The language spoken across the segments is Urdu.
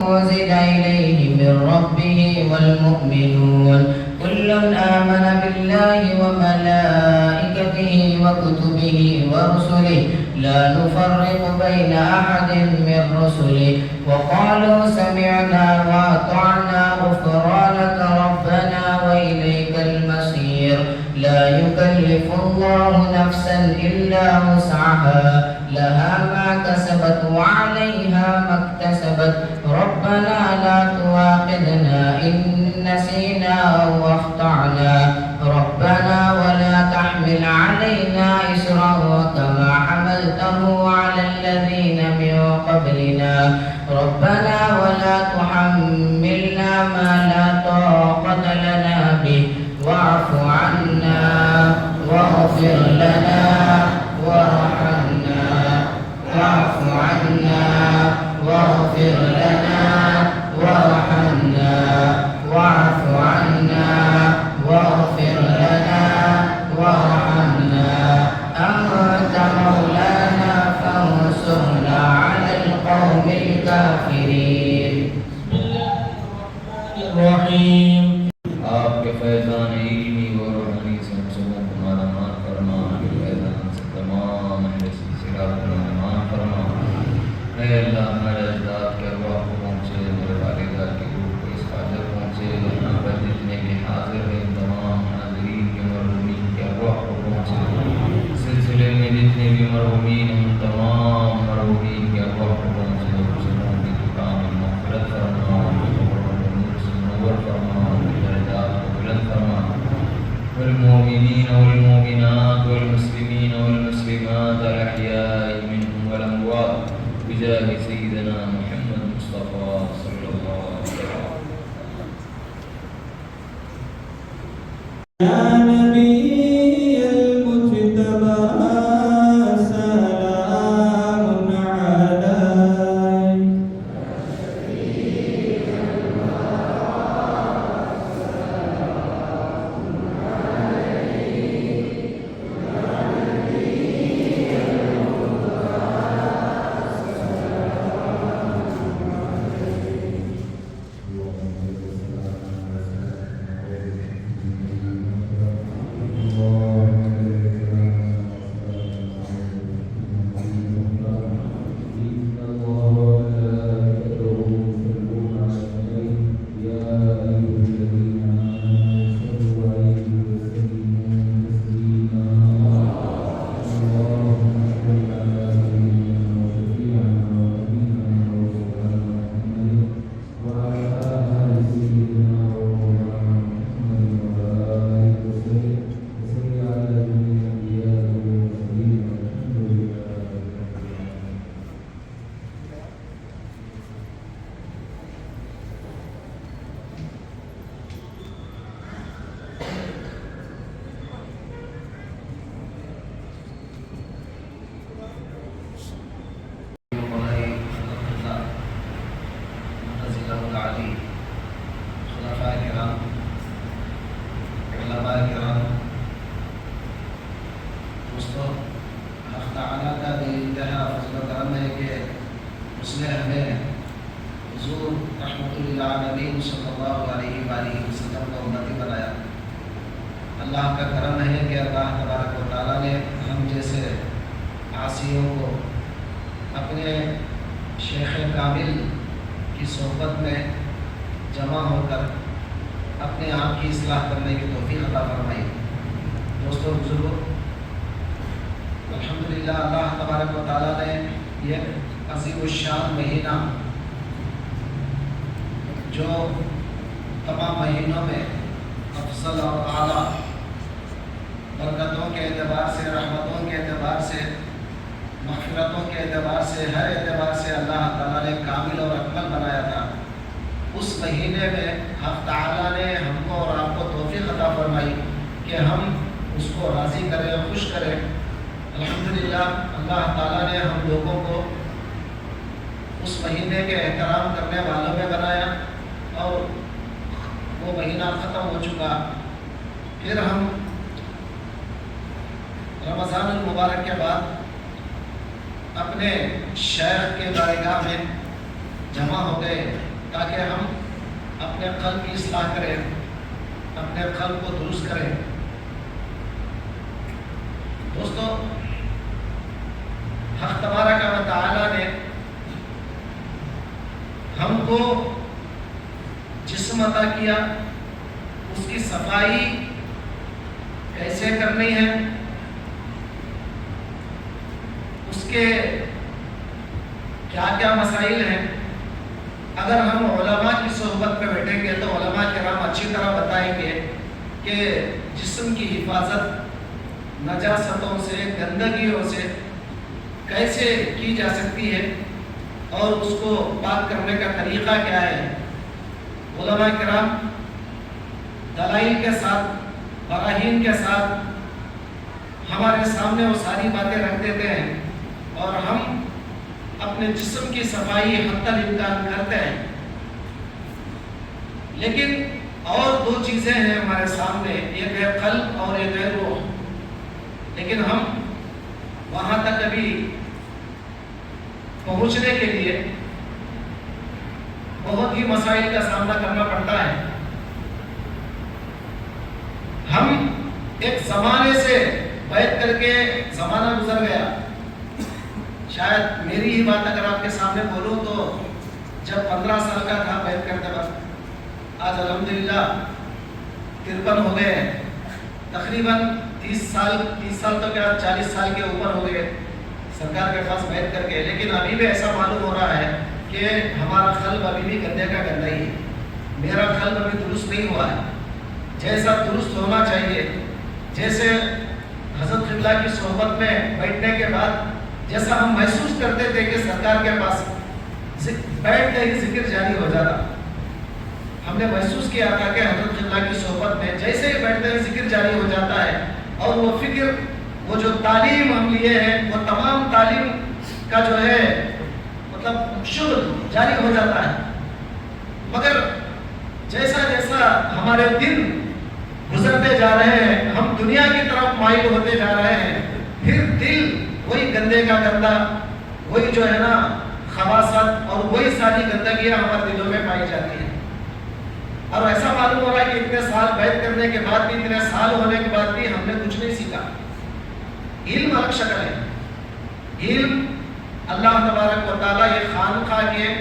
وزد إليه من ربه والمؤمنون كل آمن بالله وملائكته وكتبه ورسله لا نفرق بين أحد من رسله وقالوا سمعنا وأطعنا غفرانك ربنا وإليك المصير لا يكلف الله نفسا إلا وسعها لها ما كسبت وعليها ما اكتسبت ربنا لا تؤاخذنا إن نسينا أو أخطأنا ربنا ولا تحمل علينا إصرا كما حملته على الذين من قبلنا ربنا ولا تحملنا ما لا طاقة لنا به واعف عنا واغفر لنا وارحمنا واعف عنا واغفر لنا وارحمنا واعف عنا واغفر لنا وارحمنا أنت مولانا فانصرنا على القوم الكافرين. الرحيم. آپ کے فیضان علمی و روحانی سے ہم سبوں کو مالامال فرما، کے فیضان سے تمام اہل سلسلہ کو مالامال فرما. اے اللہ ہمارے اجداد کے ارواح کو پہنچے، میرے والدہ کی روح کو اس حاضر پہنچے، یہاں پر جتنے بھی حاضر ہیں تمام حاضرین کے مرحومین کے ارواح کو پہنچے. سلسلے میں جتنے بھی مرحومین ہیں تمام مرحومین کے ارواح کو پہنچے. سبوں کی دکان مغفرت فرما، منور فرما، درجات کو بلند فرما. والمؤمنین والمؤمنات والمسلمین والمسلمات الأحیاء منهم والأموات بجاه سيدنا محمد مصطفى صلى الله عليه وسلم. يا نبي المجتبى سلام عليك. اللہ کا کرم ہے کہ اللہ تبارک و تعالیٰ نے ہم جیسے عاصیوں کو اپنے شیخ کامل کی صحبت میں جمع ہو کر اپنے آپ کی اصلاح کرنے کی توفیق عطا فرمائی. دوستوں بزرگوں، الحمدللہ اللہ تبارک و تعالیٰ نے یہ عظیم الشان مہینہ جو تمام مہینوں میں افضل اور اعلیٰ برکتوں کے اعتبار سے، رحمتوں کے اعتبار سے، مغفرتوں کے اعتبار سے، ہر اعتبار سے اللہ تعالیٰ نے کامل اور اکمل بنایا تھا، اس مہینے میں حق تعالیٰ نے ہم کو اور آپ کو توفیق عطا فرمائی کہ ہم اس کو راضی کریں، خوش کریں. الحمدللہ اللہ تعالیٰ نے ہم لوگوں کو اس مہینے کے احترام کرنے والوں میں بنایا اور وہ مہینہ ختم ہو چکا. پھر ہم رمضان المبارک کے بعد اپنے شیخ کے بارگاہ میں جمع ہو گئے تاکہ ہم اپنے قلب کی اصلاح کریں، اپنے قلب کو درست کریں۔ دوستو، حق تبارک و تعالی نے ہم کو جسم عطا کیا، اس کی صفائی کیسے کرنی ہے، اس کے کیا کیا مسائل ہیں، اگر ہم علماء کی صحبت میں بیٹھیں گے تو علماء کرام اچھی طرح بتائیں گے کہ جسم کی حفاظت نجاستوں سے، گندگیوں سے کیسے کی جا سکتی ہے اور اس کو پاک کرنے کا طریقہ کیا ہے۔ علماء کرام دلائل کے ساتھ، براہین کے ساتھ ہمارے سامنے وہ ساری باتیں رکھ دیتے ہیں اور ہم اپنے جسم کی صفائی حتی الامکان کرتے ہیں۔ لیکن اور دو چیزیں ہیں ہمارے سامنے، ایک ہے قلب اور ایک ہے روح، لیکن ہم وہاں تک ابھی پہنچنے کے لیے بہت ہی مسائل کا سامنا کرنا پڑتا ہے۔ ہم ایک زمانے سے بیٹھ کر کے زمانہ گزر گیا، شاید میری ہی بات اگر آپ کے سامنے بولوں تو جب 15 سال کا تھا بیٹھ کرتے وقت، آج الحمدللہ 53 ہو گئے ہیں، تقریباً 30 سال تو کیا 40 سال کے اوپر ہو گئے سرکار کے پاس بیٹھ کر کے، لیکن ابھی بھی ایسا معلوم ہو رہا ہے کہ ہمارا قلب ابھی بھی گندے کا گندا ہی ہے، میرا قلب ابھی درست نہیں ہوا ہے جیسا درست ہونا چاہیے۔ جیسے حضرت قبلہ کی صحبت میں بیٹھنے کے بعد جیسا ہم محسوس کرتے تھے کہ سرکار کے پاس بیٹھتے ہی ذکر جاری ہو جاتا، ہم نے محسوس کیا تھا کہ حضرت قبلہ کی صحبت میں جیسے ہی بیٹھتے ہی ذکر جاری ہو جاتا ہے اور وہ فکر، وہ جو تعلیم ہم لیے ہیں، وہ تمام تعلیم کا جو ہے مطلب شغل جاری ہو جاتا ہے۔ مگر جیسا جیسا ہمارے دن گزرتے جا رہے ہیں، ہم دنیا کی طرف مائل ہوتے جا رہے ہیں، پھر دل وہی گندے کا گندا، وہی جو ہے نا خباثت اور وہی ساری گندگیاں ہمارے دلوں میں پائی جاتی ہیں۔ اور ایسا معلوم ہو رہا ہے کہ اتنے سال بیعت کرنے کے بعد بھی، اتنے سال ہونے کے بعد بھی ہم نے کچھ نہیں سیکھا۔ علم الگ شکل ہے، علم اللہ تبارک و تعالیٰ یہ خانقاہ کے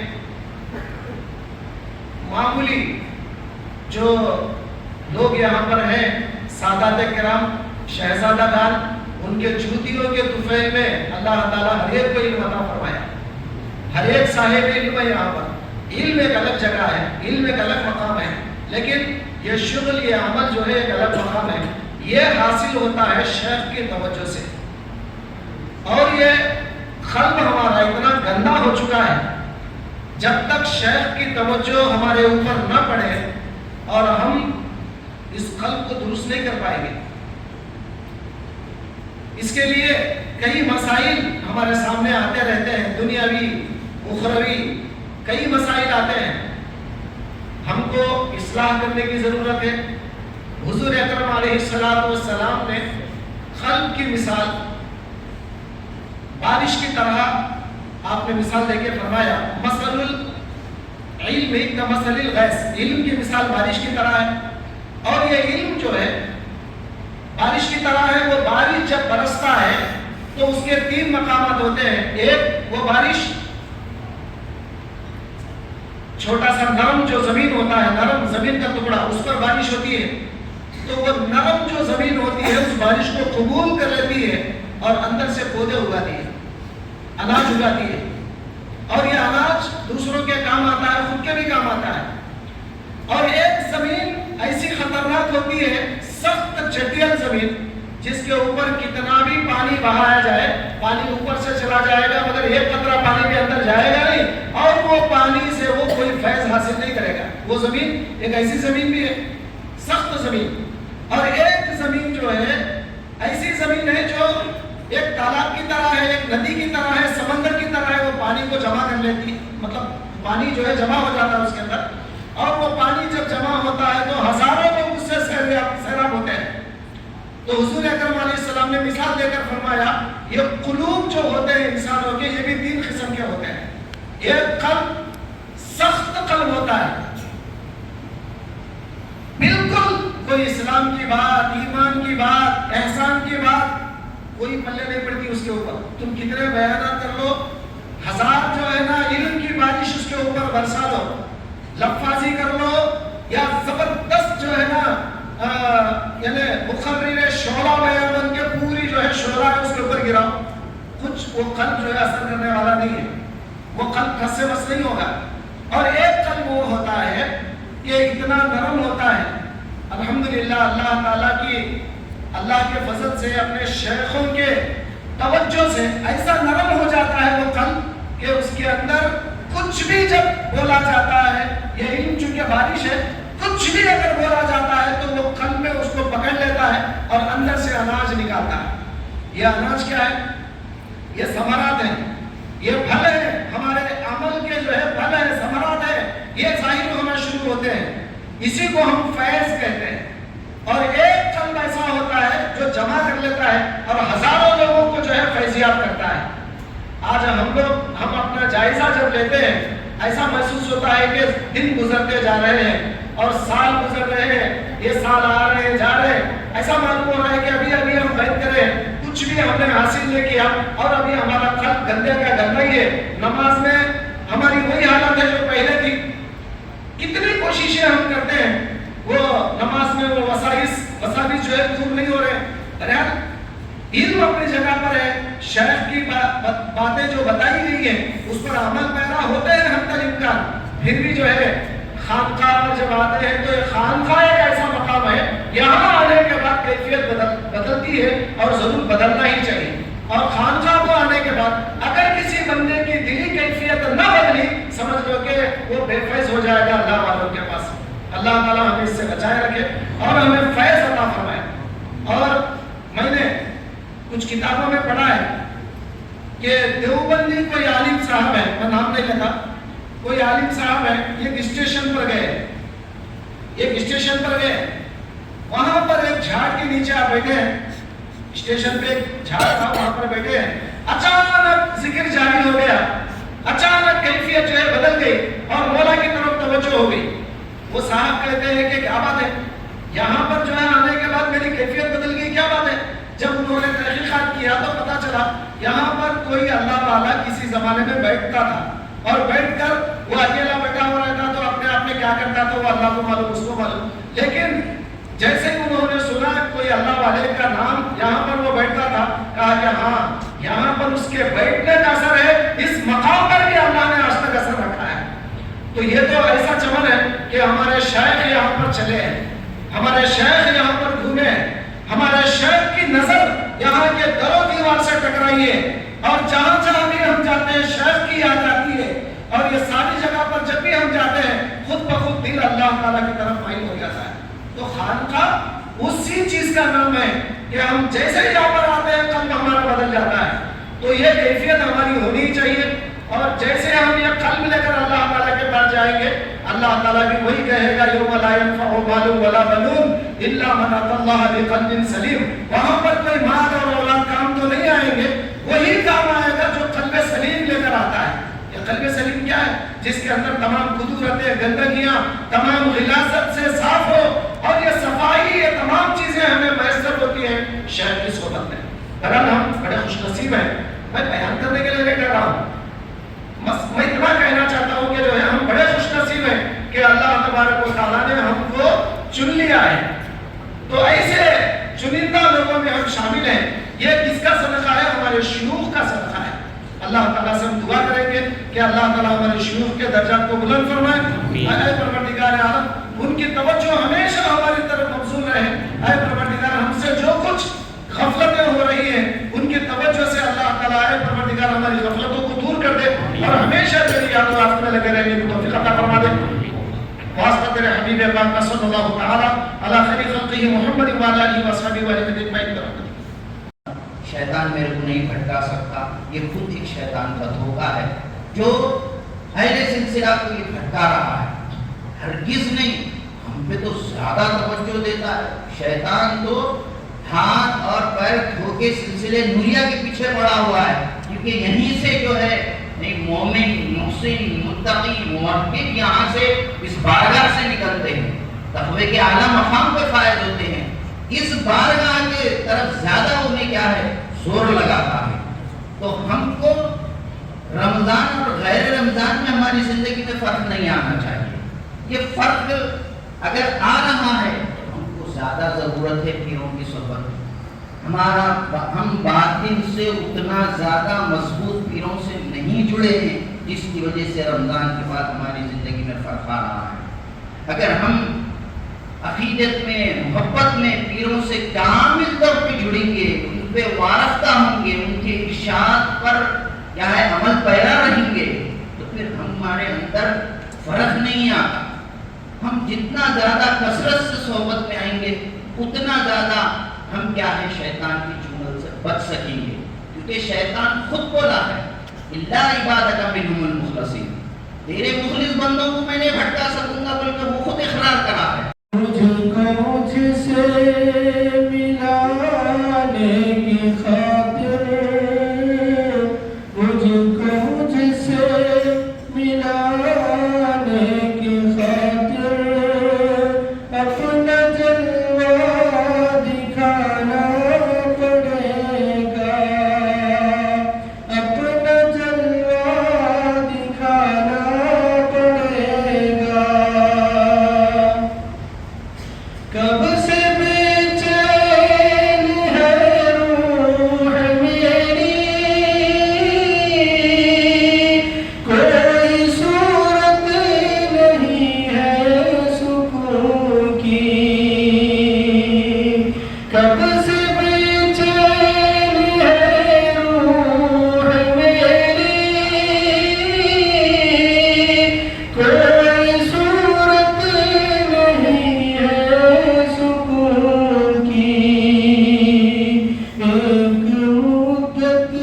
معمولی جو لوگ یہاں پر ہیں، سادات کرام، شہزادہ گان، ان کے جوتیوں کے طفیل میں اللہ تعالیٰ ہر ایک کو علم عطا فرمایا، ہر ایک صاحب علم ہے یہاں پر۔ علم ایک الگ جگہ ہے، علم ایک الگ مقام ہے، لیکن یہ شغل، یہ عمل جو ہے ایک الگ مقام ہے۔ یہ حاصل ہوتا ہے شیخ کی توجہ سے، اور یہ قلب ہمارا اتنا گندا ہو چکا ہے، جب تک شیخ کی توجہ ہمارے اوپر نہ پڑے اور ہم اس قلب کو درست نہیں کر پائیں گے۔ اس کے لیے کئی مسائل ہمارے سامنے آتے رہتے ہیں، دنیاوی، اخروی، کئی مسائل آتے ہیں، ہم کو اصلاح کرنے کی ضرورت ہے۔ حضور اکرم علیہ السلام نے قلب کی مثال بارش کی طرح آپ نے مثال دے کے فرمایا، مثل العلم کمثل الغیث، علم کی مثال بارش کی طرح ہے، اور یہ علم جو ہے بارش کی طرح ہے۔ وہ بارش جب برستا ہے تو اس کے 3 مقامات ہوتے ہیں۔ ایک، وہ بارش چھوٹا سا نرم جو زمین ہوتا ہے، نرم زمین کا ٹکڑا، اس پر بارش ہوتی ہے، تو وہ نرم جو زمین ہوتی ہے اس بارش کو قبول کر لیتی ہے اور اندر سے پودے اگاتی ہے، اناج اگاتی ہے، اور یہ اناج دوسروں کے کام آتا ہے، خود کے بھی کام آتا ہے۔ اور ایک زمین ایسی خطرناک ہوتی ہے، سخت جٹیل زمین، جس کے اوپر کتنا بھی پانی بہایا جائے، پانی اوپر سے چلا جائے گا مگر ایک قطرہ پانی بھی اندر جائے گا نہیں، اور وہ پانی سے وہ کوئی فیض حاصل نہیں کرے گا۔ وہ زمین ایک ایسی زمین بھی ہے، سخت زمین۔ اور ایک زمین جو ہے ایسی زمین ہے جو ایک تالاب کی طرح ہے، ایک ندی کی طرح ہے، سمندر کی طرح ہے، وہ پانی کو جمع کر لیتی، مطلب پانی جو ہے جمع ہو جاتا ہے اس کے اندر، اور وہ پانی جب جمع ہوتا ہے تو ہزاروں لوگ اس سے سیراب ہوتے ہیں۔ تو حضور اکرم علیہ السلام نے مثال دے کر فرمایا، یہ قلوب جو ہوتے ہیں انسانوں کے، یہ بھی 3 قسم کے ہوتے ہیں۔ ایک قلب سخت قلب ہوتا کوئی اسلام کی بات، ایمان کی بات، احسان کی بات کوئی پلے نہیں پڑتی اس کے اوپر. تم کتنے بیانات کر لو، ہزار جو ہے نا علم کی بارش اس کے اوپر برسا دو، لفاظی کر لو یا زبردست جو ہے نا یعنی مخرر شعلہ بیان بن کے پوری جو ہے شعلہ اس کے اوپر گراؤ، کچھ وہ قلب جو ہے اثر کرنے والا نہیں ہے، وہ قلب کس سے بس نہیں ہوگا. اور ایک قلب وہ ہوتا ہے کہ اتنا نرم ہوتا ہے. الحمدللہ اللہ تعالیٰ کی اللہ کے فضل سے اپنے شیخوں کے توجہ سے ایسا نرم ہو جاتا ہے وہ قلب کہ اس کے اندر کچھ بھی جب بولا جاتا ہے، یہ علم چونکہ بارش ہے، کچھ بھی اگر بولا جاتا ہے تو وہ قلب میں اس کو پکڑ لیتا ہے اور اندر سے اناج نکالتا ہے. یہ اناج کیا ہے؟ یہ ثمرات ہیں، یہ پھل ہے، ہمارے عمل کے جو ہے پھل ہے، ثمرات ہے، یہ ظاہر ہونا شروع ہوتے ہیں. اسی کو ہم فیض کہتے ہیں. اور ایک قلب ایسا ہوتا ہے جو جمع کر لیتا ہے اور ہزاروں لوگوں کو جو ہے فیضیاب کرتا ہے. آج ہم اپنا جائزہ جب لیتے ہیں ایسا محسوس ہوتا ہے کہ دن گزرتے جا رہے ہیں اور سال گزر رہے ہیں، یہ سال آ رہے ہیں جا رہے ہیں، ایسا معلوم ہو رہا ہے کہ ابھی ہم بیت کریں، کچھ بھی ہم نے حاصل نہیں کیا اور ابھی ہمارا قلب گندے کا گندا ہی ہے. نماز میں ہماری وہی حالت ہے جو پہلے تھی. کتنی کوششیں ہم کرتے ہیں، وہ نماز میں وہ وساوس جو ہے دور نہیں ہو رہے. بہرحال علم اپنی جگہ پر ہے، شیخ کی باتیں جو بتائی گئی ہیں اس پر عمل پیرا ہوتے ہیں حتی الامکان. پھر بھی جو ہے خانقاہ پر جب آتے ہیں تو یہ خانقاہ ایک ایسا مقام ہے، یہاں آنے کے بعد کیفیت بدلتی ہے اور ضرور بدلنا ہی چاہیے. اور خانقاہ کو آنے کے بعد اگر کسی بندے کی دلی کیفیت نہ بدلی، سمجھ لو کہ وہ بے فیض ہو جائے گا اللہ والوں کے پاس. اللہ تعالیٰ ہمیں اس سے بچائے رکھے اور ہمیں فیض عطا فرمائے. اور میں نے کچھ کتابوں میں پڑھا ہے کہ دیوبندی کوئی عالم صاحب ہے، میں نام نہیں لیتا، کوئی عالم صاحب ہے، ایک اسٹیشن پر گئے، وہاں پر ایک جھاڑ کے نیچے آپ بیٹھے ہیں، اسٹیشن پہ ایک جھاڑ تھا وہاں پر بیٹھے ہیں. اچانک ذکر جاری ہو گیا، اچانک کیفیت جو ہے بدل گئی اور مولا کی طرف توجہ ہو گئی. وہ صاحب کہتے ہیں کہ کیا بات ہے، یہاں پر جو ہے آنے کے بعد میری کیفیت بدل گئی، کیا بات ہے؟ جب انہوں نے تحقیقات کیا تو پتا چلا یہاں پر کوئی اللہ والا کسی زمانے میں بیٹھتا تھا اور بیٹھ کر وہ اکیلا بیٹھا ہوا رہتا تو اپنے آپ میں کیا کرتا تھا وہ اللہ کو معلوم، اس کو معلوم. لیکن جیسے انہوں نے سنا کوئی اللہ والے کا نام یہاں پر وہ بیٹھتا تھا، کہا کہ ہاں یہاں پر اس کے بیٹھنے کا اثر ہے، اس مقام پر بھی اللہ نے آج تک اثر رکھا ہے. تو یہ تو ایسا چمن ہے کہ ہمارے شیخ یہاں پر چلے ہیں، ہمارے شیخ یہاں پر گھومے ہیں، ہمارے شیخ کی نظر یہاں کے در و دیوار سے ٹکرائی ہے اور جہاں جہاں بھی ہم جاتے ہیں شیخ کی یاد آتی ہے. اور یہ ساری جگہ پر جب بھی ہم جاتے ہیں خود بخود دل اللہ تعالیٰ کی طرف مائل ہو جاتا ہے. تو خانقاہ اسی چیز کا نام ہے کہ ہم جیسے یہاں پر آتے ہیں قلب ہمارا بدل جاتا ہے. تو یہ کیفیت ہماری ہونی چاہیے اور جیسے ہم یہ قلب لے کر اللہ تعالیٰ کے پاس جائیں گے اللہ تعالیٰ بھی وہی کہے گا یوم لا ينفع مال ولا بنون الا من اتى الله بقلب سلیم. وہاں پر کوئی مال اور اولاد کام تو نہیں آئیں گے، وہی کام آئے گا جو قلب سلیم لے کر آتا ہے. یہ قلب سلیم کیا ہے؟ جس کے اندر تمام قدورتیں، گندگیاں تمام غلاظت سے صاف ہو اور یہ صفائی، یہ تمام چیزیں ہمیں میسر ہوتی ہیں شیخ کی صحبت میں. بہرحال ہم بڑے خوش نصیب ہیں. میں بیان کرنے کے لیے نہیں کہہ رہا ہوں، میں اتنا کہنا چاہتا ہوں کہ جو ہے ہم بڑے خوش نصیب ہیں کہ اللہ تبارک و تعالیٰ نے ہم کو چن لیا ہے. تو ایسے چنندہ لوگوں میں ہم شامل ہیں. یہ کس کا صدقہ ہے؟ ہمارے شیوخ کا صدقہ ہے. اللہ تعالیٰ سے ہم دعا کریں گے کہ اللہ تعالیٰ ہمارے شیوخ کے درجات کو بلند فرمائے. اے پروردگار عالم ان کی توجہ ہمیشہ ہماری طرف مبذول رہے. اے پروردگار ہم سے جو کچھ غفلتیں ہو رہی ہیں ان کی توجہ سے اللہ تعالیٰ اے پروردگار ہماری غفلتوں کو دور کر دے اور ہمیشہ تیری یاد و راستے میں لگے رہنے کی توفیق عطا فرما دے. واسطہ تیرے حبیب پاک صلی اللہ تعالی علی خیر خلقہ محمد و علی آلہ و صحبہ اجمعین. شیطان میرے کو نہیں بھٹکا سکتا، یہ خود ایک شیطان کا دھوکہ ہے جو اہل سلسلہ کو یہ بھٹکا رہا ہے. ہرگز نہیں، ہم پہ تو زیادہ توجہ دیتا ہے. شیطان تو ہاتھ اور پیر دھو کے سلسلے نوریہ کے پیچھے پڑا ہوا ہے کیونکہ یہیں سے جو ہے مومن، محسن، متقی، موحد یہاں سے اس بارگاہ سے نکلتے ہیں. تقوی توبے کے اعلیٰ مقام پہ فائز ہوتے ہیں، اس بارگاہ کے طرف زیادہ انہیں کیا ہے زور لگاتا ہے۔ تو ہم کو رمضان اور غیر رمضان میں ہماری زندگی میں فرق نہیں آنا چاہیے۔ یہ فرق اگر آ رہا ہے تو ہم کو زیادہ ضرورت ہے پیروں کی صحبت۔ ہم باطن سے اتنا زیادہ مضبوط پیروں سے نہیں جڑے ہیں، جس کی وجہ سے رمضان کے بعد ہماری زندگی میں فرق آ رہا ہے۔ اگر ہم عقیدت میں، محبت میں پیروں سے کامل طور پہ جڑیں گے، ان پہ وارفتہ ہوں گے، ان کے ارشاد پر کیا ہے عمل پیرا رہیں گے، تو پھر ہمارے اندر فرق نہیں آتا۔ ہم جتنا زیادہ کثرت سے صحبت میں آئیں گے، اتنا زیادہ ہم کیا ہے شیطان کی چنگل سے بچ سکیں گے، کیونکہ شیطان خود بولا ہے الا عبادک منہم المخلصین، تیرے مخلص بندوں کو میں نہیں بھٹکا سکوں گا، بلکہ وہ خود اقرار کرا ہے۔ مجھ کو مجھ سے ملانے کی خاطر، مجھ کو مجھ سے ملانے کی خاطر، اپنا جلوہ دکھانا پڑے گا، اپنا جلوہ دکھانا پڑے گا۔ کب سے بے چین ہے روح میری، کوئی صورت نہیں ہے سکون کی، کب سے بے چین ہے روح میری، کوئی صورت نہیں ہے سکون کی۔ ایک مدت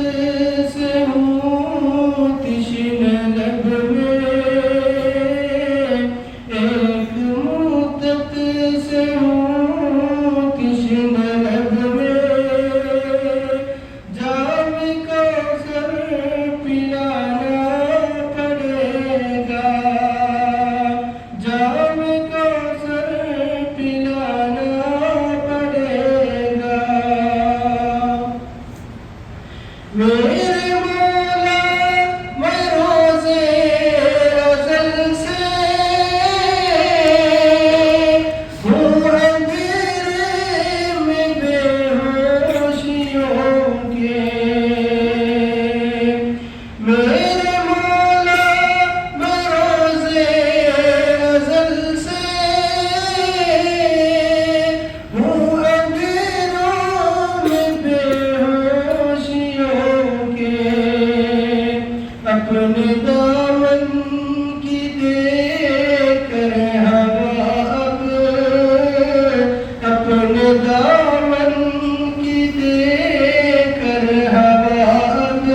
سے ہوں تشنہ لب میں، ایک مدت سے ہوں تشنہ لب میں، جام کوثر پلانا پڑے گا، جام کوثر پلانا پڑے گا۔ میرے مولا میں روزے ازل سے ہوں اندھیرے میں بے ہوشیوں کے، میرے مولا میں روزے ازل سے ہوں اندھیروں میں بے ہوشیوں کے، اپنے دامن کی دیکھ کر ہوا اب، اپنے دامن کی دیکھ کر ہوا اب،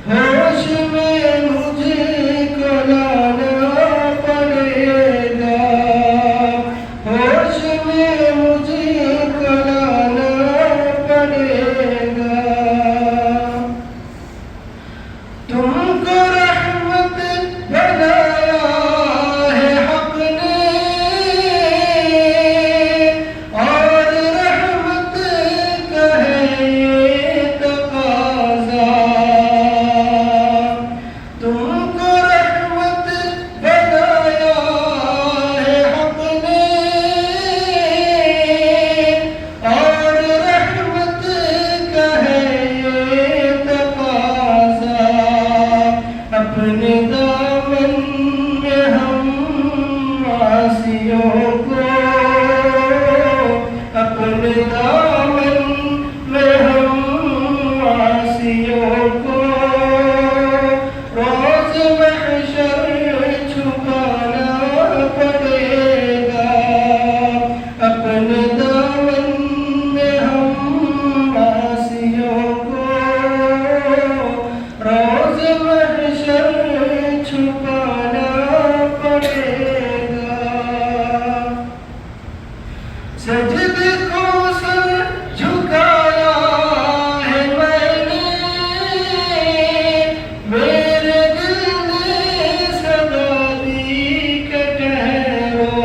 ہوش میں مجھے کو لانا پڑے گا، ہوش میں مجھے کو لانا پڑے گا۔ تم کو رحمت بنایا ہے حق نے، اور رحمت کا ہے یہ تقاضا، تم کو رحمت بنایا ہے حق نے، اور رحمت کا ہے یہ تقاضا، اپنے دامن میں ہم عاصیوں کو، اپنے دامن میں ہم عاصیوں کو، روز محشر چھپانا پڑے گا، اپنے دامن میں ہم عاصیوں کو، روز محشر چھپانا پڑے گا۔ سجدے کو سر جھکایا ہے میں نے، میرے دل نے صدا دی کہ ٹھہرو،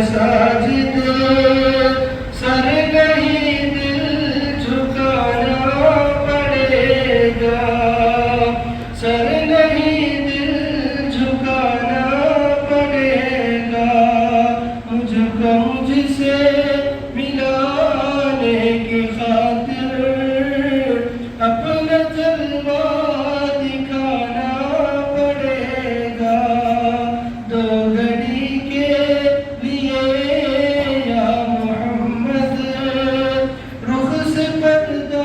ساجد سر نہیں دل جھکانا پڑے گا، سر نہیں دل جھکانا پڑے گا، مجھ کو مجھ سے ملانے کی خاطر اپنا جلوہ دکھانا پڑے گا، دو گھڑی کے لیے یا محمد رخ سے پردہ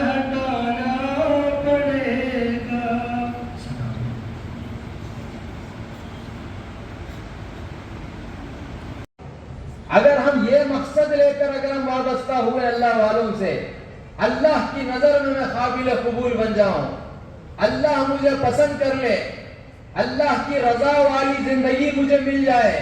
ہٹانا پڑے گا۔ اگر ہم یہ مقصد لے کر اگر ہم وابستہ ہوئے اللہ والوں سے، اللہ کی نظر میں قابل قبول بن جاؤں، اللہ مجھے پسند کر لے، اللہ کی رضا والی زندگی مجھے مل جائے،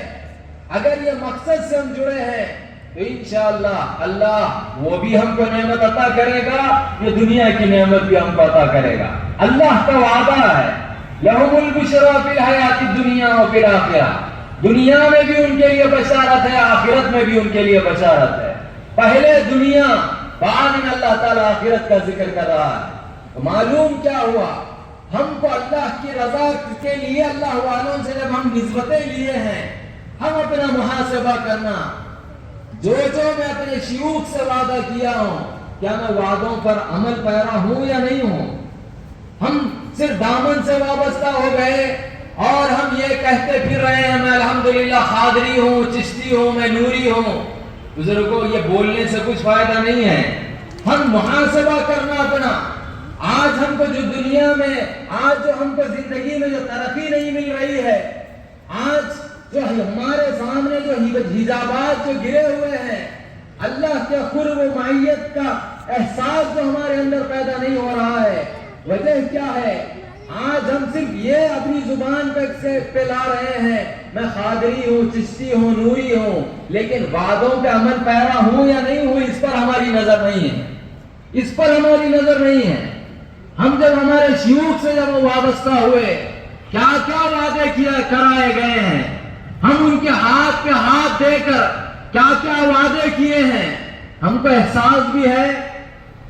اگر یہ مقصد سے ہم جڑے ہیں تو انشاءاللہ اللہ وہ بھی ہم کو نعمت عطا کرے گا، یہ دنیا کی نعمت بھی ہم کو عطا کرے گا۔ اللہ کا وعدہ ہے لَهُمُ الْبُشْرَى فِي الْحَيَاةِ الدُّنْيَا وَفِي الْآخِرَةِ، دنیا میں بھی ان کے لیے بشارت ہے، آخرت میں بھی ان کے لیے بشارت ہے۔ پہلے دنیا، بعد میں اللہ تعالیٰ آخرت کا ذکر کر رہا ہے۔ تو معلوم کیا ہوا، ہم کو اللہ کی رضا کے لیے اللہ والوں سے جب ہم نسبتیں لیے ہیں، ہم اپنا محاسبہ کرنا، جو میں اپنے شیوخ سے وعدہ کیا ہوں، کیا میں وعدوں پر عمل پیرا ہوں یا نہیں ہوں؟ ہم صرف دامن سے وابستہ ہو گئے اور ہم یہ کہتے پھر رہے ہیں میں الحمدللہ قادری ہوں، چشتی ہوں، میں نوری ہوں۔ بزرگوں، یہ بولنے سے کچھ فائدہ نہیں ہے، ہم محاسبہ کرنا اپنا۔ آج ہم کو جو دنیا میں، آج جو ہم کو زندگی میں جو ترقی نہیں مل رہی ہے، آج جو ہمارے سامنے جو حجابات جو گرے ہوئے ہیں، اللہ کے قرب و معیت کا احساس جو ہمارے اندر پیدا نہیں ہو رہا ہے، وجہ کیا ہے؟ آج ہم صرف یہ اپنی زبان پہ لا رہے ہیں میں قادری ہوں، چشتی ہوں، نوری ہوں، لیکن وعدوں پہ عمل پیرا ہوں یا نہیں ہوں اس پر ہماری نظر نہیں ہے، اس پر ہماری نظر نہیں ہے۔ ہم جب ہمارے شیوخ سے جب وابستہ ہوئے، کیا کیا وعدے کرائے گئے ہیں، ہم ان کے ہاتھ پہ ہاتھ دے کر کیا کیا وعدے کیے ہیں، ہم کو احساس بھی ہے۔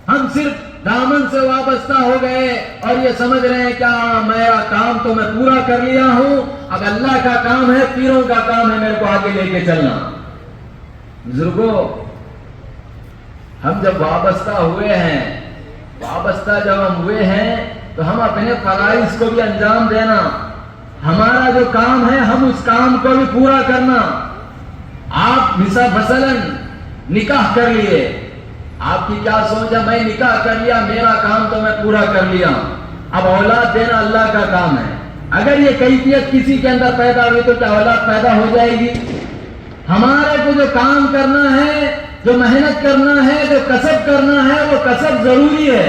ہم صرف دامن سے وابستہ ہو گئے اور یہ سمجھ رہے ہیں کہ میرا کام تو میں پورا کر لیا ہوں، اب اللہ کا کام ہے، پیروں کا کام ہے میرے کو آگے لے کے چلنا۔ بزرگوں، ہم جب وابستہ ہوئے ہیں، وابستہ جب ہم ہوئے ہیں تو ہم اپنے فرائض کو بھی انجام دینا، ہمارا جو کام ہے ہم اس کام کو بھی پورا کرنا۔ آپ مثلاً نکاح کر لیے، آپ کی کیا سوچ ہے؟ میں نکاح کر لیا، میرا کام تو میں پورا کر لیا، اب اولاد دینا اللہ کا کام ہے۔ اگر یہ کیفیت کسی کے اندر پیدا ہوئی تو کیا اولاد پیدا ہو جائے گی؟ ہمارے کو جو کام کرنا ہے، جو محنت کرنا ہے، جو کسب کرنا ہے، وہ کسب ضروری ہے۔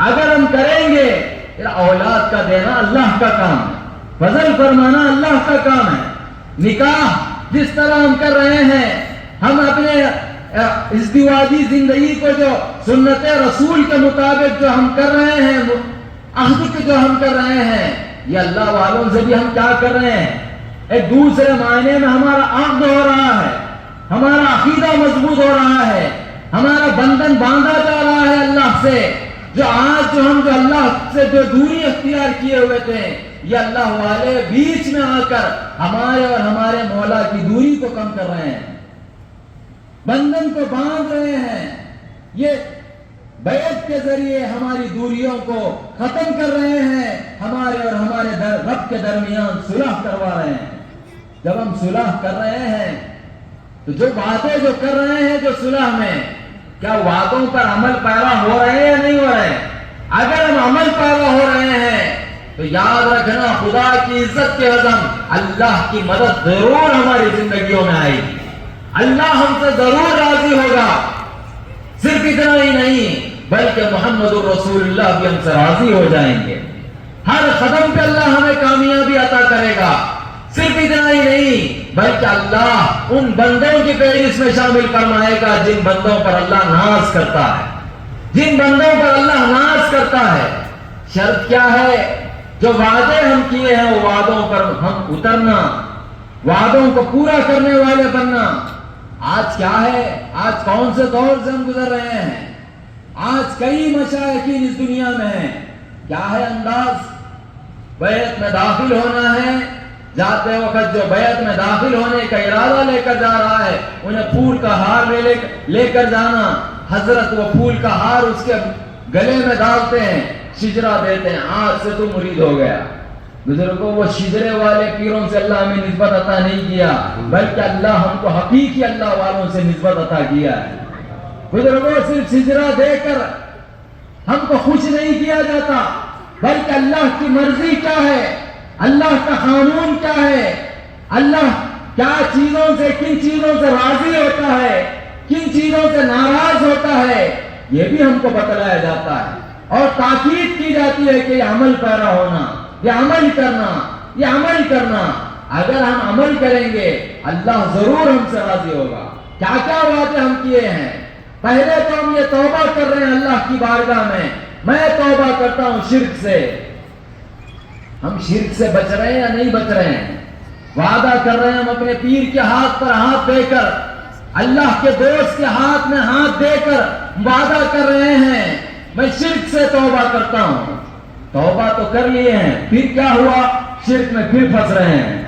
اگر ہم کریں گے پھر اولاد کا دینا اللہ کا کام ہے، فضل فرمانا اللہ کا کام ہے۔ نکاح جس طرح ہم کر رہے ہیں، ہم اپنے ازدواجی زندگی کو جو سنت رسول کے مطابق جو ہم کر رہے ہیں، عہد کے جو ہم کر رہے ہیں، یہ اللہ والوں سے بھی ہم کیا کر رہے ہیں؟ ایک دوسرے معنی میں ہمارا عہد ہو رہا ہے، ہمارا عقیدہ مضبوط ہو رہا ہے، ہمارا بندھن باندھا جا رہا ہے اللہ سے۔ جو آج جو ہم جو اللہ سے جو دوری اختیار کیے ہوئے تھے، یہ اللہ والے بیچ میں آ کر ہمارے اور ہمارے مولا کی دوری کو کم کر رہے ہیں، بندھن کو باندھ رہے ہیں، یہ بیعت کے ذریعے ہماری دوریوں کو ختم کر رہے ہیں، ہمارے اور ہمارے رب کے درمیان صلح کروا رہے ہیں۔ جب ہم صلح کر رہے ہیں تو جو باتیں جو کر رہے ہیں جو صلح میں، کیا وعدوں پر عمل پیرا ہو رہے ہیں یا نہیں ہو رہے ہیں؟ اگر ہم عمل پیرا ہو رہے ہیں تو یاد رکھنا خدا کی عزت کے عظم، اللہ کی مدد ضرور ہماری زندگیوں میں آئے گی، اللہ ہم سے ضرور راضی ہوگا۔ صرف اتنا ہی نہیں بلکہ محمد الرسول اللہ بھی ہم سے راضی ہو جائیں گے، ہر قدم پہ اللہ ہمیں کامیابی عطا کرے گا۔ صرف اتنا ہی نہیں بلکہ اللہ ان بندوں کی فہرست میں شامل فرمائے گا جن بندوں پر اللہ ناز کرتا ہے، جن بندوں پر اللہ ناز کرتا ہے۔ شرط کیا ہے؟ جو وعدے ہم کیے ہیں وہ وعدوں پر ہم اترنا، وعدوں کو پورا کرنے والے بننا. آج کیا ہے؟ آج کون سے دور سے ہم گزر رہے ہیں؟ آج کئی مشائقین اس دنیا میں ہیں. کیا ہے انداز؟ بیعت میں داخل ہونا ہے. جاتے وقت جو بیعت میں داخل ہونے کا ارادہ لے کر جا رہا ہے انہیں پھول کا ہار لے کر جانا. حضرت وہ پھول کا ہار اس کے گلے میں ڈالتے ہیں, شجرہ دیتے ہیں, آج سے تو مرید ہو گیا. بزرگوں, وہ شجرے والے پیروں سے اللہ ہمیں نسبت عطا نہیں کیا, بلکہ اللہ ہم کو حقیقی اللہ والوں سے نسبت عطا کیا ہے. بزرگوں, صرف شجرہ دے کر ہم کو خوش نہیں کیا جاتا, بلکہ اللہ کی مرضی کیا ہے, اللہ کا قانون کیا ہے, اللہ کیا چیزوں سے, کن چیزوں سے راضی ہوتا ہے, کن چیزوں سے ناراض ہوتا ہے, یہ بھی ہم کو بتلایا جاتا ہے. اور تاکید کی جاتی ہے کہ یہ عمل پیرا ہونا, یہ عمل کرنا, یہ عمل کرنا. اگر ہم عمل کریں گے اللہ ضرور ہم سے راضی ہوگا. کیا کیا وعدے ہم کیے ہیں؟ پہلے تو ہم یہ توبہ کر رہے ہیں اللہ کی بارگاہ میں توبہ کرتا ہوں شرک سے. ہم شرک سے بچ رہے ہیں یا نہیں بچ رہے ہیں؟ وعدہ کر رہے ہیں ہم اپنے پیر کے ہاتھ پر ہاتھ دے کر, اللہ کے دوست کے ہاتھ میں ہاتھ دے کر وعدہ کر رہے ہیں میں شرک سے توبہ کرتا ہوں. توبہ تو کر لیے ہیں, پھر کیا ہوا؟ شرک میں پھر پھنس رہے ہیں,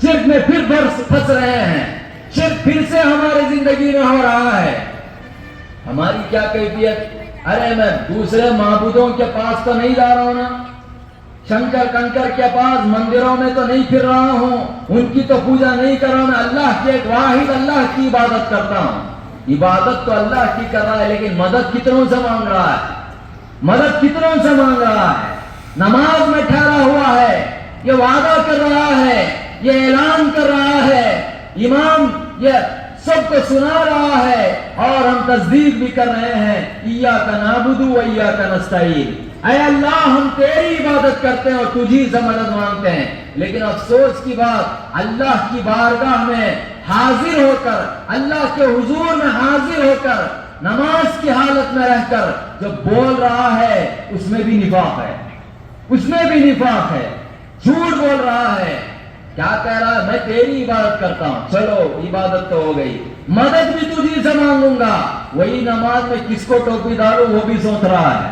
شرک میں پھر پھنس رہے ہیں, شرک پھر سے ہماری زندگی میں ہو رہا ہے. ہماری کیا کیفیت؟ ارے میں دوسرے معبودوں کے پاس تو نہیں جا رہا ہوں نا, شنکر کنکر کے پاس مندروں میں تو نہیں پھر رہا ہوں, ان کی تو پوجا نہیں کر رہا ہوں, میں اللہ کے ایک واحد اللہ کی عبادت کرتا ہوں. عبادت تو اللہ کی کر رہا ہے, لیکن مدد کتنوں سے مانگ رہا ہے؟ مدد کتنوں سے مانگ رہا ہے؟ نماز میں ٹھہرا ہوا ہے, یہ وعدہ کر رہا ہے, یہ اعلان کر رہا ہے, امام یہ سب کو سنا رہا ہے, اور ہم تصدیق بھی کر رہے ہیں ایاک نعبد و ایاک نستعین, اے اللہ ہم تیری عبادت کرتے ہیں اور تجھی سے مدد مانگتے ہیں. لیکن افسوس کی بات, اللہ کی بارگاہ میں حاضر ہو کر, اللہ کے حضور میں حاضر ہو کر, نماز کی حالت میں رہ کر جو بول رہا ہے اس میں بھی نفاق ہے, اس میں بھی نفاق ہے, جھوٹ بول رہا ہے. کیا کہہ رہا ہے؟ میں تیری عبادت کرتا ہوں. چلو عبادت تو ہو گئی, مدد بھی تجھی سے مانگوں گا. وہی نماز میں کس کو ٹوپی ڈالوں وہ بھی سوچ رہا ہے,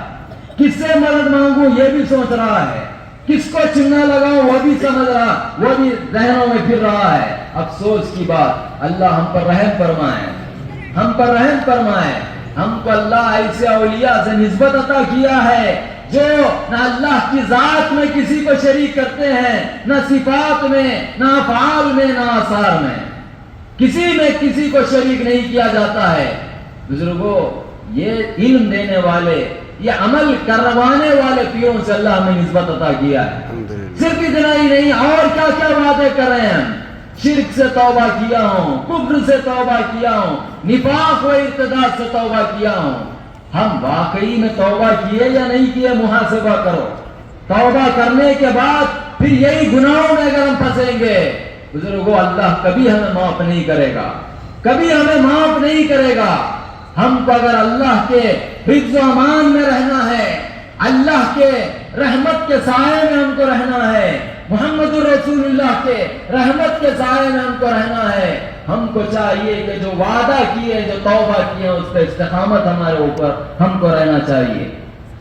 کس سے مدد مانگوں یہ بھی سوچ رہا ہے, کس کو چننا لگاؤں وہ بھی سمجھ رہا, وہ بھی ذہنوں میں پھر رہا ہے. افسوس کی بات, اللہ ہم پر رحم فرمائے, ہم پر رحم فرمائے. ہم کو اللہ ایسے اولیاء سے نسبت عطا کیا ہے جو نہ اللہ کی ذات میں کسی کو شریک کرتے ہیں, نہ صفات میں, نہ افعال میں, نہ آثار میں, کسی میں کسی کو شریک نہیں کیا جاتا ہے. بزرگوں, یہ علم دینے والے, یہ عمل کروانے والے پیروں سے اللہ ہمیں نسبت عطا کیا ہے. صرف اتنا ہی نہیں, اور کیا کیا وعدے کر رہے ہیں. شرک سے توبہ کیا ہوں, کفر سے توبہ کیا ہوں, نفاق و ارتداد سے توبہ کیا ہوں. ہم واقعی میں توبہ کیے یا نہیں کیے محاسبہ کرو. توبہ کرنے کے بعد پھر یہی گناہوں میں اگر ہم پھنسیں گے, بزرگوں اللہ کبھی ہمیں معاف نہیں کرے گا, کبھی ہمیں معاف نہیں کرے گا. ہم کو اگر اللہ کے حفظ و امان میں رہنا ہے, اللہ کے رحمت کے سائے میں ہم کو رہنا ہے, محمد رسول اللہ کے رحمت کے سائے میں ہم کو رہنا ہے, ہم کو چاہیے کہ جو وعدہ کیے, جو توبہ کیے اس پہ استقامت ہمارے اوپر ہم کو رہنا چاہیے.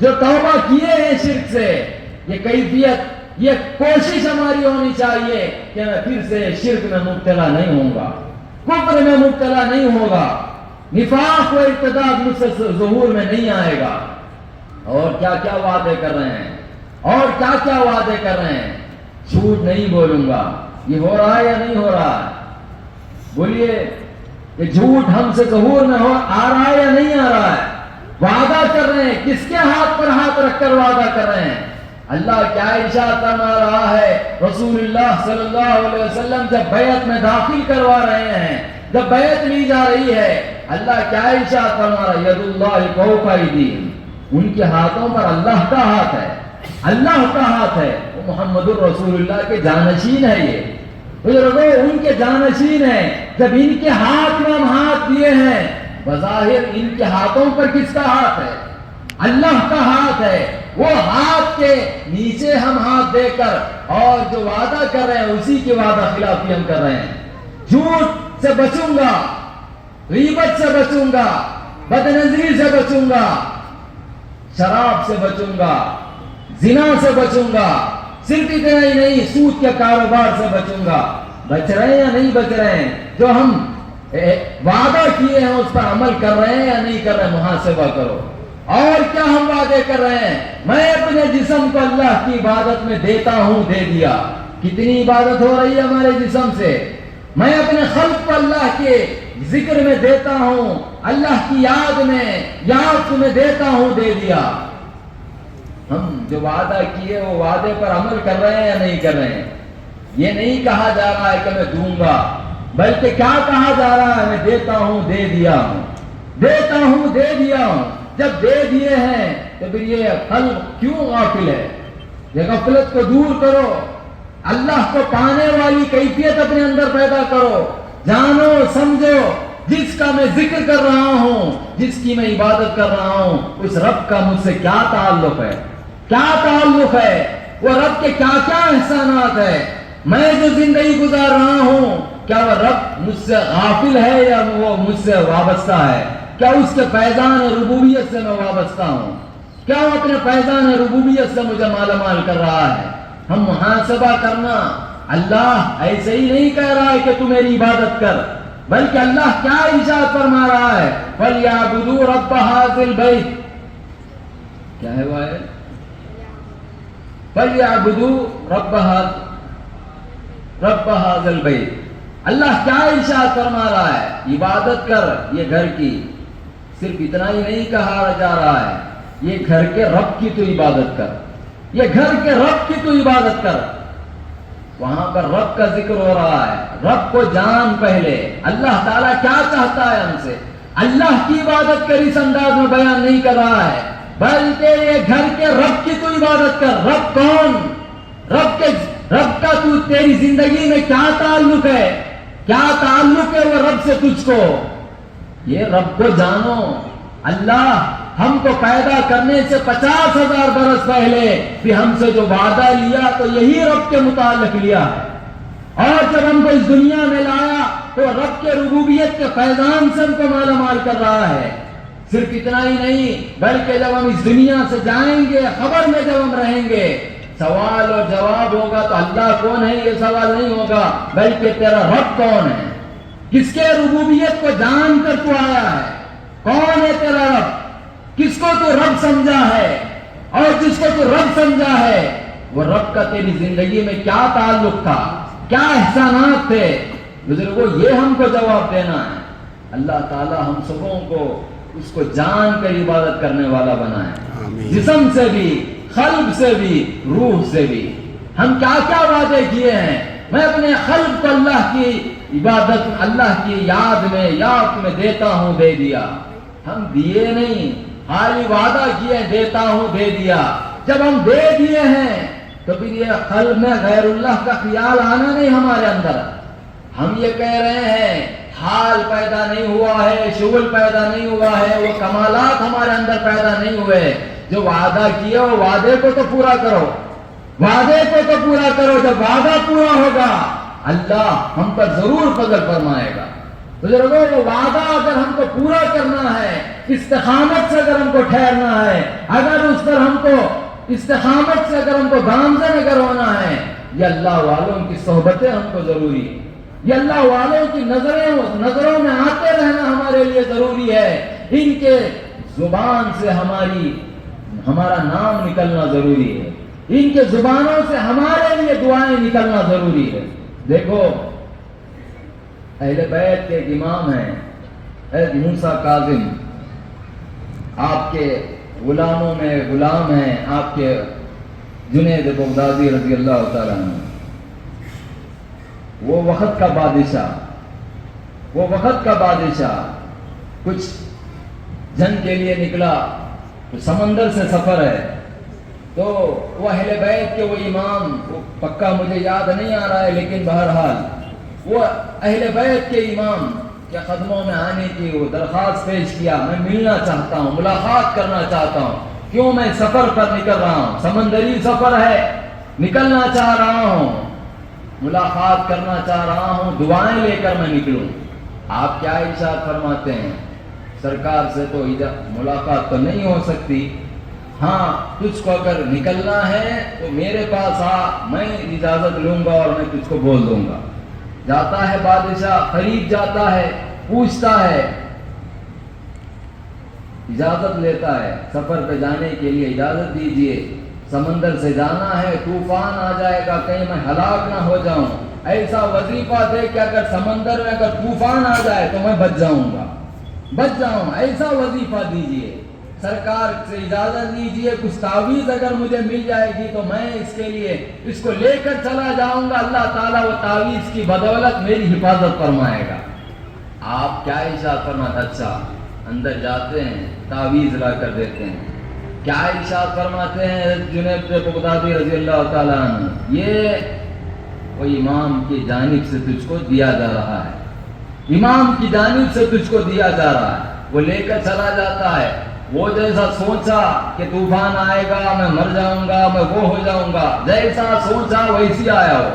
جو توبہ کیے ہیں شرک سے, یہ کیفیت, یہ کوشش ہماری ہونی چاہیے کہ میں پھر سے شرک میں مبتلا نہیں ہوں گا, کفر میں مبتلا نہیں ہوگا, نفاق و ارتداد مجھ سے ظہور میں نہیں آئے گا. اور کیا کیا وعدے کر رہے ہیں, اور کیا کیا وعدے کر رہے ہیں. جھوٹ نہیں بولوں گا, یہ ہو رہا ہے یا نہیں ہو رہا ہے؟ بولیے, یہ جھوٹ ہم سے ظہور میں آ رہا ہے یا نہیں آ رہا ہے؟ وعدہ کر رہے ہیں, کس کے ہاتھ پر ہاتھ رکھ کر وعدہ کر رہے ہیں؟ اللہ کیا ارشاد فرما رہا ہے؟ رسول اللہ صلی اللہ علیہ وسلم جب بیعت میں داخل کروا رہے ہیں, جب بیعت لی جا رہی ہے, اللہ کیا ارشاد فرما رہا ہے؟ ید اللہ فوق ایدیہم, ان کے ہاتھوں پر اللہ کا ہاتھ ہے, اللہ کا ہاتھ ہے. وہ محمد الرسول اللہ کے جانشین ہے, یہ بزرگوں ان کے جانشین ہیں. جب ان کے ہاتھ میں ہم ہاتھ دیے ہیں, بظاہر ان کے ہاتھوں پر کس کا ہاتھ ہے؟ اللہ کا ہاتھ ہے. وہ ہاتھ کے نیچے ہم ہاتھ دے کر اور جو وعدہ کر رہے ہیں اسی کی وعدہ خلافی ہم کر رہے ہیں. جھوٹ سے بچوں گا, غیبت سے بچوں گا, بد نظری سے بچوں گا, شراب سے بچوں گا, زنا سے بچوں گا, صرف اتنا ہی نہیں سود کے کاروبار سے بچوں گا. بچ رہے ہیں یا نہیں بچ رہے ہیں؟ جو ہم وعدہ کیے ہیں اس پر عمل کر رہے ہیں یا نہیں کر رہے ہیں؟ محاسبہ کرو. اور کیا ہم وعدے کر رہے ہیں؟ میں اپنے جسم کو اللہ کی عبادت میں دیتا ہوں, دے دیا. کتنی عبادت ہو رہی ہے ہمارے جسم سے؟ میں اپنے خلق کو اللہ کے ذکر میں دیتا ہوں, اللہ کی یاد میں دیتا ہوں, دے دیا. ہم جو وعدہ کیے وہ وعدے پر عمل کر رہے ہیں یا نہیں کر رہے ہیں؟ یہ نہیں کہا جا رہا ہے کہ میں دوں گا, بلکہ کیا کہا جا رہا ہے؟ میں دیتا ہوں, دے دیا ہوں, دیتا ہوں, دے دیا ہوں. جب دے دیے ہیں تو پھر یہ خلق کیوں غافل ہے؟ یہ غفلت کو دور کرو, اللہ کو پانے والی کیفیت اپنے اندر پیدا کرو. جانو سمجھو جس کا میں ذکر کر رہا ہوں, جس کی میں عبادت کر رہا ہوں, اس رب کا مجھ سے کیا تعلق ہے, کیا تعلق ہے, وہ رب کے کیا کیا احسانات ہے. میں جو زندگی گزار رہا ہوں کیا وہ رب مجھ سے غافل ہے یا وہ مجھ سے وابستہ ہے؟ کیا اس کے فیضان ربوبیت سے میں وابستہ ہوں؟ کیا وہ اپنے فیضان ربوبیت سے مجھے مالا مال کر رہا ہے؟ ہم محاسبہ کرنا. اللہ ایسے ہی نہیں کہہ رہا ہے کہ تو میری عبادت کر, بلکہ اللہ کیا ارشاد فرما رہا ہے؟ فَلْيَعْبُدُوا رَبَّ هَٰذَا الْبَيْتِ. کیا ہے وہ ہے؟ فَلْيَعْبُدُوا رَبَّ هَٰذَا الْبَيْتِ. اللہ کیا ارشاد فرما رہا ہے؟ عبادت کر یہ گھر کی. صرف اتنا ہی نہیں کہا جا رہا ہے, یہ گھر کے رب کی تو عبادت کر, یہ گھر کے رب کی تو عبادت کر. وہاں پر رب کا ذکر ہو رہا ہے. رب کو جان پہلے. اللہ تعالیٰ کیا چاہتا ہے ہم سے؟ اللہ کی عبادت کر اس انداز میں بیان نہیں کر رہا ہے, بلکہ یہ گھر کے رب کی تو عبادت کر. رب کون؟ رب کا تو تیری زندگی میں کیا تعلق ہے؟ کیا تعلق ہے وہ رب سے تجھ کو؟ یہ رب کو جانو. اللہ ہم کو پیدا کرنے سے 50,000 برس پہلے بھی ہم سے جو وعدہ لیا تو یہی رب کے متعلق لیا ہے, اور جب ہم کو اس دنیا میں لایا تو رب کے ربوبیت کے فیضان سے ہم کو مالا مال کر رہا ہے. صرف اتنا ہی نہیں, بلکہ جب ہم اس دنیا سے جائیں گے, خبر میں جب ہم رہیں گے, سوال اور جواب ہوگا تو اللہ کون ہے یہ سوال نہیں ہوگا, بلکہ تیرا رب کون ہے, کس کے ربوبیت کو جان کر تو آیا ہے, کون ہے تیرا رب, کس کو تو رب سمجھا ہے, اور جس کو تو رب سمجھا ہے وہ رب کا تیری زندگی میں کیا تعلق تھا, کیا احسانات تھے. بزرگوں یہ ہم کو جواب دینا ہے. اللہ تعالی ہم سبوں کو اس کو جان کر عبادت کرنے والا بنائے, جسم سے بھی, قلب سے بھی, روح سے بھی. ہم کیا کیا وعدے کیے ہیں؟ میں اپنے قلب کو اللہ کی عبادت, اللہ کی یاد میں دیتا ہوں, دے دیا. ہم دیے نہیں, خالی وعدہ کیے, دیتا ہوں, دے دیا. جب ہم دے دیے ہیں تو پھر یہ قلب میں غیر اللہ کا خیال آنا نہیں ہمارے اندر. ہم یہ کہہ رہے ہیں حال پیدا نہیں ہوا ہے, شغل پیدا نہیں ہوا ہے, وہ کمالات ہمارے اندر پیدا نہیں ہوئے. جو وعدہ کیا وہ وعدے کو تو پورا کرو, وعدے کو تو پورا کرو. جب وعدہ پورا ہوگا اللہ ہم پر ضرور فضل فرمائے گا. بزرگوں وہ وعدہ اگر ہم کو پورا کرنا ہے, استقامت سے اگر ہم کو ٹھہرنا ہے, اگر اس پر ہم کو استقامت سے اگر ہم کو گامزن اگر ہونا ہے, یہ اللہ والوں کی صحبتیں ہم کو ضروری ہے. یہ اللہ والوں کی نظروں میں آتے رہنا ہمارے لیے ضروری ہے. ان کے زبان سے ہمارا نام نکلنا ضروری ہے. ان کے زبانوں سے ہمارے لیے دعائیں نکلنا ضروری ہے. دیکھو اہل بیت کے امام ہیں حضرت موسیٰ کاظم, آپ کے غلاموں میں غلام ہیں آپ کے جنید بغدادی رضی اللہ تعالیٰ عنہ. وہ وقت کا بادشاہ کچھ جنگ کے لیے نکلا, تو سمندر سے سفر ہے, تو وہ اہل بیت کے وہ امام, وہ پکا مجھے یاد نہیں آ رہا ہے, لیکن بہرحال وہ اہل بیت کے امام کے قدموں میں آنے کی وہ درخواست پیش کیا, میں ملنا چاہتا ہوں, ملاقات کرنا چاہتا ہوں. کیوں؟ میں سفر پر نکل رہا ہوں, سمندری سفر ہے, نکلنا چاہ رہا ہوں، ملاقات کرنا چاہ رہا ہوں، دعائیں لے کر میں نکلوں۔ آپ کیا ارشاد فرماتے ہیں؟ سرکار سے تو ملاقات تو نہیں ہو سکتی، ہاں تجھ کو اگر نکلنا ہے تو میرے پاس آ، میں اجازت لوں گا اور میں تجھ کو بول دوں گا۔ جاتا ہے بادشاہ، قریب جاتا ہے، پوچھتا ہے، اجازت لیتا ہے، سفر پہ جانے کے لیے اجازت دیجئے، سمندر سے جانا ہے، طوفان آ جائے گا، کہیں میں ہلاک نہ ہو جاؤں، ایسا وظیفہ دے کہ اگر سمندر میں اگر طوفان آ جائے تو میں بچ جاؤں گا، بچ جاؤں، ایسا وظیفہ دیجئے، سرکار سے اجازت دیجئے، کچھ تعویذ اگر مجھے مل جائے گی تو میں اس کے لیے اس کو لے کر چلا جاؤں گا، اللہ تعالیٰ وہ تعویذ کی بدولت میری حفاظت فرمائے گا۔ آپ کیا ارشاد فرماتے؟ اچھا اندر جاتے ہیں، تعویذ لا کر دیتے ہیں، کیا ارشاد فرماتے ہیں جنید بغدادی رضی اللہ تعالیٰ عنہ؟ یہ وہ امام کی جانب سے تجھ کو دیا جا رہا ہے، امام کی جانب سے تجھ کو دیا جا رہا ہے، وہ لے کر چلا جاتا ہے۔ وہ جیسا سوچا کہ طوفان آئے گا، میں مر جاؤں گا، میں وہ ہو جاؤں گا، جیسا سوچا ویسی آیا ہو،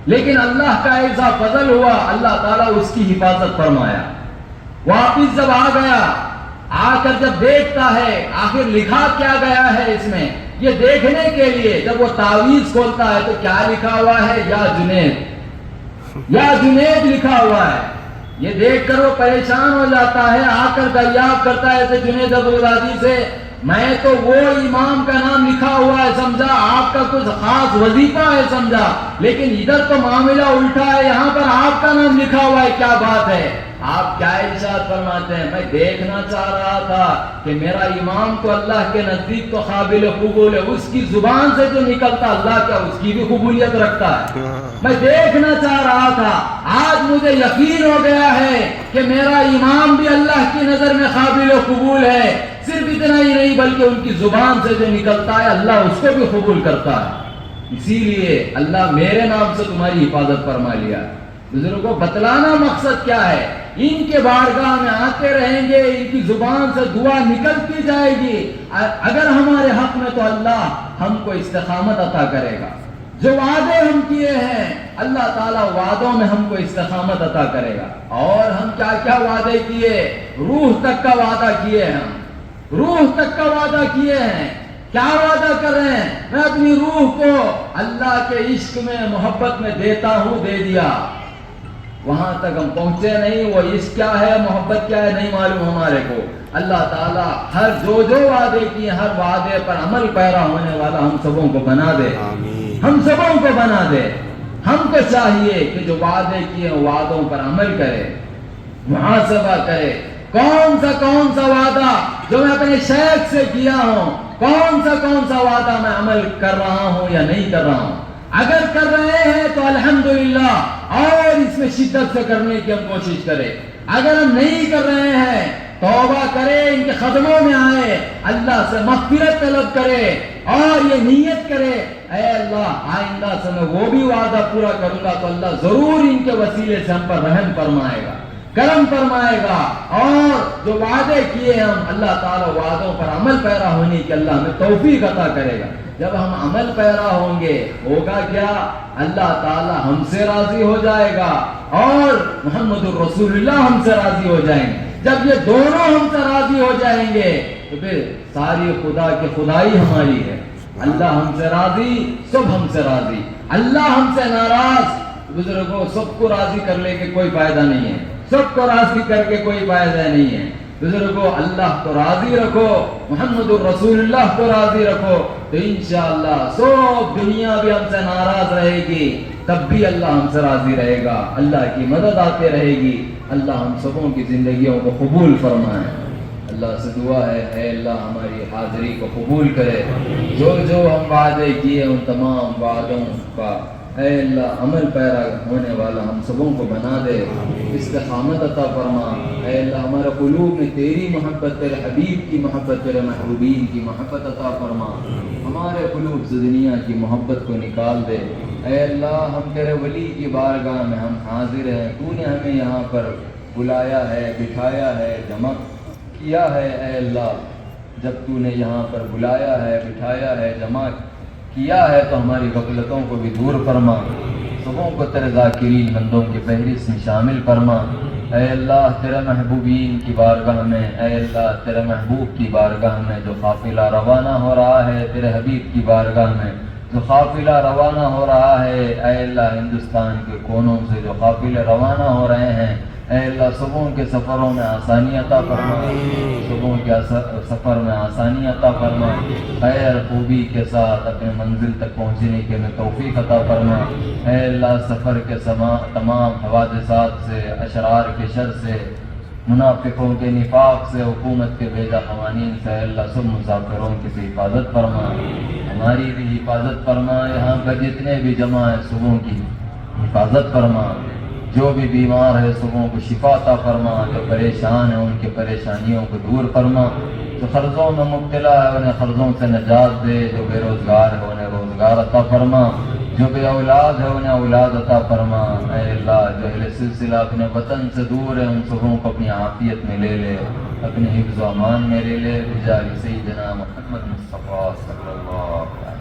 لیکن اللہ کا ایسا فضل ہوا، اللہ تعالیٰ اس کی حفاظت فرمایا۔ واپس جب آ گیا، آ کر جب دیکھتا ہے آخر لکھا کیا گیا ہے اس میں، یہ دیکھنے کے لیے جب وہ تعویذ کھولتا ہے تو کیا لکھا ہوا ہے؟ یا جنید، یا جنید لکھا ہوا ہے۔ یہ دیکھ کر وہ پریشان ہو جاتا ہے، آ کر دریافت کرتا ہے جنید بغدادی سے، میں تو وہ امام کا نام لکھا ہوا ہے سمجھا، آپ کا کچھ خاص وظیفہ ہے سمجھا، لیکن ادھر تو معاملہ الٹا ہے، یہاں پر آپ کا نام لکھا ہوا ہے، کیا بات ہے؟ آپ کیا ارشاد فرماتے ہیں؟ میں دیکھنا چاہ رہا تھا کہ میرا امام تو اللہ کے نزدیک تو قابل قبول ہے، اس کی زبان سے جو نکلتا اللہ کیا اس کی بھی قبولیت رکھتا ہے؟ میں دیکھنا چاہ رہا تھا، آج مجھے یقین ہو گیا ہے کہ میرا امام بھی اللہ کی نظر میں قابل قبول ہے، صرف اتنا ہی نہیں بلکہ ان کی زبان سے جو نکلتا ہے اللہ اس کو بھی قبول کرتا ہے، اسی لیے اللہ میرے نام سے تمہاری حفاظت فرما لیا۔ بزرگوں، بتلانا مقصد کیا ہے؟ ان کے بارگاہ میں آتے رہیں گے، ان کی زبان سے دعا نکلتی جائے گی، اگر ہمارے حق میں تو اللہ ہم کو استقامت عطا کرے گا، جو وعدے ہم کیے ہیں اللہ تعالیٰ وعدوں میں ہم کو استقامت عطا کرے گا۔ اور ہم کیا کیا وعدے کیے؟ روح تک کا وعدہ کیے، ہم روح تک کا وعدہ کیے ہیں۔ کیا وعدہ کر رہے ہیں؟ میں اپنی روح کو اللہ کے عشق میں محبت میں دیتا ہوں، دے دیا، وہاں تک ہم پہنچے نہیں، وہ عشق کیا ہے محبت کیا ہے نہیں معلوم ہمارے کو۔ اللہ تعالیٰ ہر جو وعدے کیے ہر وعدے پر عمل پیرا ہونے والا ہم سبوں کو بنا دے، ہم سبوں کو بنا دے۔ ہم کو چاہیے کہ جو وعدے کیے وعدوں پر عمل کرے، محاسبہ کرے، کون سا وعدہ جو میں اپنے شیخ سے کیا ہوں، کون سا وعدہ میں عمل کر رہا ہوں یا نہیں کر رہا ہوں۔ اگر کر رہے ہیں تو الحمدللہ اور اس میں شدت سے کرنے کی ہم کوشش کریں، اگر ہم نہیں کر رہے ہیں توبہ کرے، ان کے قدموں میں آئے، اللہ سے مغفرت طلب کرے اور یہ نیت کرے اے اللہ آئندہ سے میں وہ بھی وعدہ پورا کروں گا تو اللہ ضرور ان کے وسیلے سے ہم پر رحم فرمائے گا، کرم فرمائے گا، اور جو وعدے کیے ہم اللہ تعالیٰ وعدوں پر عمل پیرا ہونے کی اللہ ہمیں توفیق عطا کرے گا۔ جب ہم عمل پیرا ہوں گے ہوگا کیا؟ اللہ تعالیٰ ہم سے راضی ہو جائے گا اور محمد الرسول اللہ ہم سے راضی ہو جائیں گے۔ جب یہ دونوں ہم سے راضی ہو جائیں گے تو پھر ساری خدا کی خدائی ہماری ہے۔ اللہ ہم سے راضی، سب ہم سے راضی، اللہ ہم سے ناراض، بزرگوں سب کو راضی کر لے کے کوئی فائدہ نہیں ہے، سب کو راضی کر کے کوئی فائدہ نہیں ہے۔ بزرگوں اللہ کو راضی رکھو، محمد الرسول اللہ کو راضی رکھو تو انشاءاللہ سب دنیا بھی ہم سے ناراض رہے گی، تب بھی اللہ ہم سے راضی رہے گا، اللہ کی مدد آتے رہے گی۔ اللہ ہم سبوں کی زندگیوں کو قبول فرمائے۔ اللہ سے دعا ہے اے اللہ ہماری حاضری کو قبول کرے، جو ہم وعدے کیے ان تمام وعدوں کا اے اللہ عمل پیرا ہونے والا ہم سبوں کو بنا دے، استقامت عطا فرما۔ اے اللہ ہمارے قلوب میں تیری محبت، تیرے حبیب کی محبت، تیرے محبوبین کی محبت عطا فرما، ہمارے قلوب سے دنیا کی محبت کو نکال دے۔ اے اللہ ہم تیرے ولی کی بارگاہ میں ہم حاضر ہیں، تو نے ہمیں یہاں پر بلایا ہے، بٹھایا ہے، جمع کیا ہے۔ اے اللہ جب تو نے یہاں پر بلایا ہے، بٹھایا ہے، جمع کیا ہے تو ہماری غفلتوں کو بھی دور فرما، صبح کو تیرے ذاکرین بندوں کی فہرست میں شامل فرما۔ اے اللہ تیرے محبوبین کی بارگاہ میں، اے اللہ تیرے محبوب کی بارگاہ میں جو قافلہ روانہ ہو رہا ہے، تیرے حبیب کی بارگاہ میں جو قافلہ روانہ ہو رہا ہے، اے اللہ ہندوستان کے کونوں سے جو قافلے روانہ ہو رہے ہیں، اے اللہ صبحوں کے سفروں میں آسانی عطا فرما، صبحوں کے سفر میں آسانی عطا فرما، خیر خوبی کے ساتھ اپنے منزل تک پہنچنے کے میں توفیق عطا فرما۔ اے اللہ سفر کے تمام حوادثات سے، اشرار کے شر سے، منافقوں کے نفاق سے، حکومت کے بیجا قوانین سے، اے اللہ سب مسافروں کی بھی حفاظت فرما، ہماری بھی حفاظت فرما، یہاں پر جتنے بھی جمع ہیں صبحوں کی حفاظت فرما، جو بھی بیمار ہے صبحوں کو شفا عطا فرما، جو پریشان ہیں ان کے پریشانیوں کو دور فرما، جو قرضوں میں مبتلا ہے انہیں قرضوں سے نجات دے، جو بے روزگار ہے انہیں روزگار عطا فرما، جو بے اولاد ہے انہیں اولاد عطا فرما۔ اے اللہ جو اہل سلسلہ اپنے وطن سے دور ہے ان سبوں کو اپنی عافیت میں لے لے، اپنے حفظ و امان میں لے لے، بجاہ سیدنا محمد مصطفیٰ صلی اللہ علیہ وسلم۔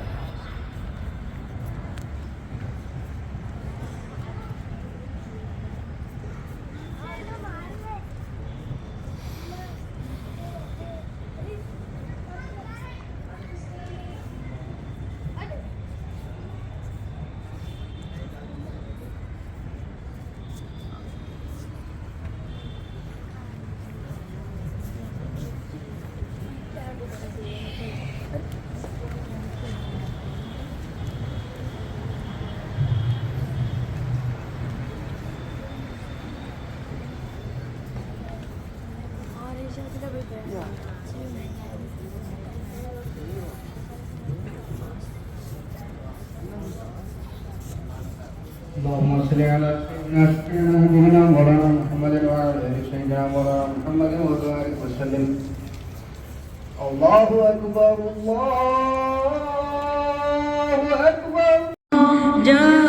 اللهم صل على سيدنا نبينا مولانا محمد وعلى آل سيدنا مولانا محمد وبارك وسلم. الله أكبر الله أكبر.